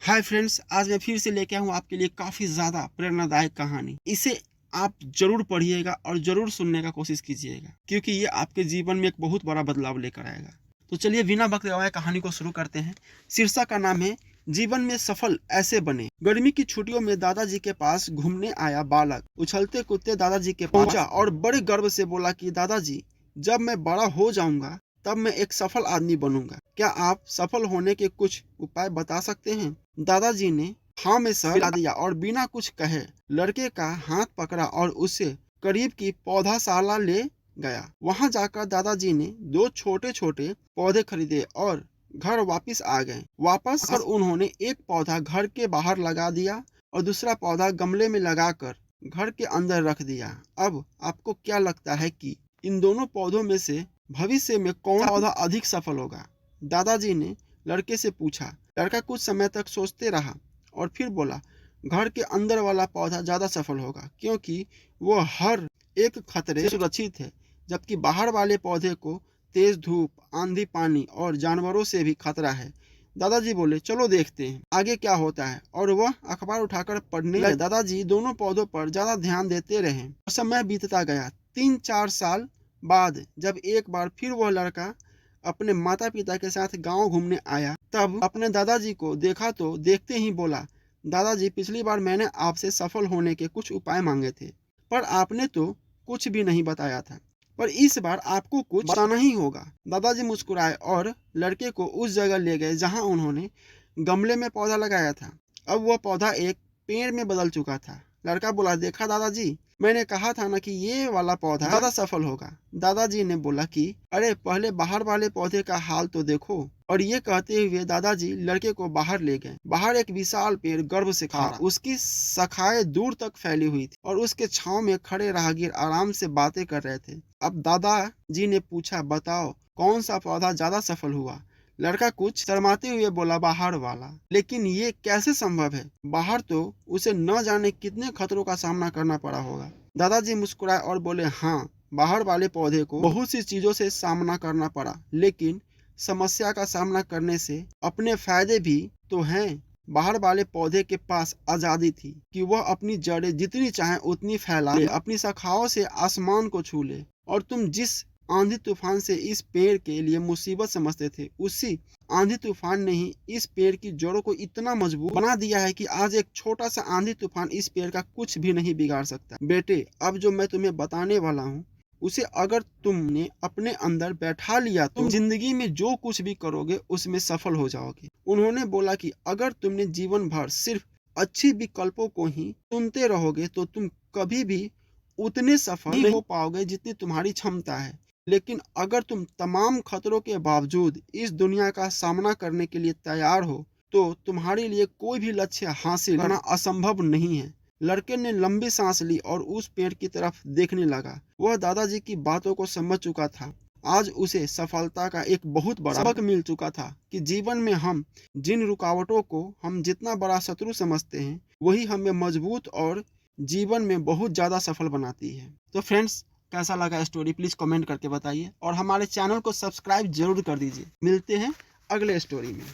Hi friends, आज मैं फिर से लेके आया हूँ आपके लिए काफ़ी ज़्यादा प्रेरणादायक कहानी। इसे आप ज़रूर पढ़िएगा और ज़रूर सुनने का कोशिश कीजिएगा, क्योंकि ये आपके जीवन में एक बहुत बड़ा बदलाव लेकर आएगा। तो चलिए बिना वक्त गवाए कहानी को शुरू करते हैं। शीर्षक का नाम है जीवन में सफल ऐसे बने। गर्मी की छुट्टियों में दादाजी के पास घूमने आया बालक उछलते कूदते दादाजी के पास पहुंचा और बड़े गर्व से बोला कि दादाजी, जब मैं बड़ा हो जाऊंगा तब मैं एक सफल आदमी बनूंगा। क्या आप सफल होने के कुछ उपाय बता सकते हैं? दादाजी ने हाँ में सर हिला दिया और बिना कुछ कहे लड़के का हाथ पकड़ा और उसे करीब की पौधाशाला ले गया। वहां जाकर दादाजी ने दो छोटे छोटे पौधे खरीदे और घर वापस आ गए। वापस कर उन्होंने एक पौधा घर के बाहर लगा दिया और दूसरा पौधा गमले में लगाकर घर के अंदर रख दिया। अब आपको क्या लगता है कि इन दोनों पौधों में से भविष्य में कौन पौधा अधिक सफल होगा? दादाजी ने लड़के से पूछा। लड़का कुछ समय तक सोचते रहा और फिर बोला, घर के अंदर वाला पौधा ज्यादा सफल होगा, क्योंकि वो हर एक खतरे से सुरक्षित है, जबकि बाहर वाले पौधे को तेज धूप, आंधी, पानी और जानवरों से भी खतरा है। दादाजी बोले, चलो देखते हैं आगे क्या होता है। और वह अखबार उठाकर पढ़ने लगे। दादाजी दोनों पौधों पर ज्यादा ध्यान देते रहे। समय बीतता गया। 3-4 साल बाद जब एक बार फिर वह लड़का अपने माता पिता के साथ गांव घूमने आया, तब अपने दादाजी को देखा तो देखते ही बोला, दादाजी, पिछली बार मैंने आपसे सफल होने के कुछ उपाय मांगे थे, पर आपने तो कुछ भी नहीं बताया था, पर इस बार आपको कुछ बताना ही होगा। दादाजी मुस्कुराए और लड़के को उस जगह ले गए जहां उन्होंने गमले में पौधा लगाया था। अब वह पौधा एक पेड़ में बदल चुका था। लड़का बोला, देखा दादाजी, मैंने कहा था ना कि ये वाला पौधा ज्यादा सफल होगा। दादाजी ने बोला कि अरे पहले बाहर वाले पौधे का हाल तो देखो। और ये कहते हुए दादाजी लड़के को बाहर ले गए। बाहर एक विशाल पेड़ गर्व से खड़ा, उसकी शाखाएं दूर तक फैली हुई थी और उसके छांव में खड़े राहगीर आराम से बातें कर रहे थे। अब दादाजी ने पूछा, बताओ कौन सा पौधा ज्यादा सफल हुआ? लड़का कुछ शर्माते हुए बोला, बाहर वाला। लेकिन ये कैसे संभव है? बाहर तो उसे न जाने कितने खतरों का सामना करना पड़ा होगा। दादाजी मुस्कुराए और बोले, हाँ, बाहर वाले पौधे को बहुत सी चीजों से सामना करना पड़ा, लेकिन समस्या का सामना करने से अपने फायदे भी तो हैं। बाहर वाले पौधे के पास आजादी थी कि वह अपनी जड़ें जितनी चाहे उतनी फैला ले, अपनी शाखाओं से आसमान को छू ले। और तुम जिस आंधी तूफान से इस पेड़ के लिए मुसीबत समझते थे, उसी आंधी तूफान ने ही इस पेड़ की जड़ों को इतना मजबूत बना दिया है कि आज एक छोटा सा आंधी तूफान इस पेड़ का कुछ भी नहीं बिगाड़ सकता। बेटे, अब जो मैं तुम्हें बताने वाला हूँ, उसे अगर तुमने अपने अंदर बैठा लिया तो तुम जिंदगी में जो कुछ भी करोगे उसमें सफल हो जाओगे। उन्होंने बोला कि अगर तुमने जीवन भर सिर्फ अच्छी विकल्पों को ही चुनते रहोगे तो तुम कभी भी उतने सफल नहीं हो पाओगे जितनी तुम्हारी क्षमता है। लेकिन अगर तुम तमाम खतरों के बावजूद इस दुनिया का सामना करने के लिए तैयार हो, तो तुम्हारे लिए कोई भी लक्ष्य हासिल करना असंभव नहीं है। लड़के ने लंबी सांस ली और उस पेड़ की तरफ देखने लगा। वह दादाजी की बातों को समझ चुका था। आज उसे सफलता का एक बहुत बड़ा सबक मिल चुका था कि जीवन में हम जिन रुकावटों को हम जितना बड़ा शत्रु समझते हैं, वही हमें मजबूत और जीवन में बहुत ज्यादा सफल बनाती है। तो फ्रेंड्स, कैसा लगा स्टोरी प्लीज कमेंट करके बताइए और हमारे चैनल को सब्सक्राइब जरूर कर दीजिए। मिलते हैं अगले स्टोरी में।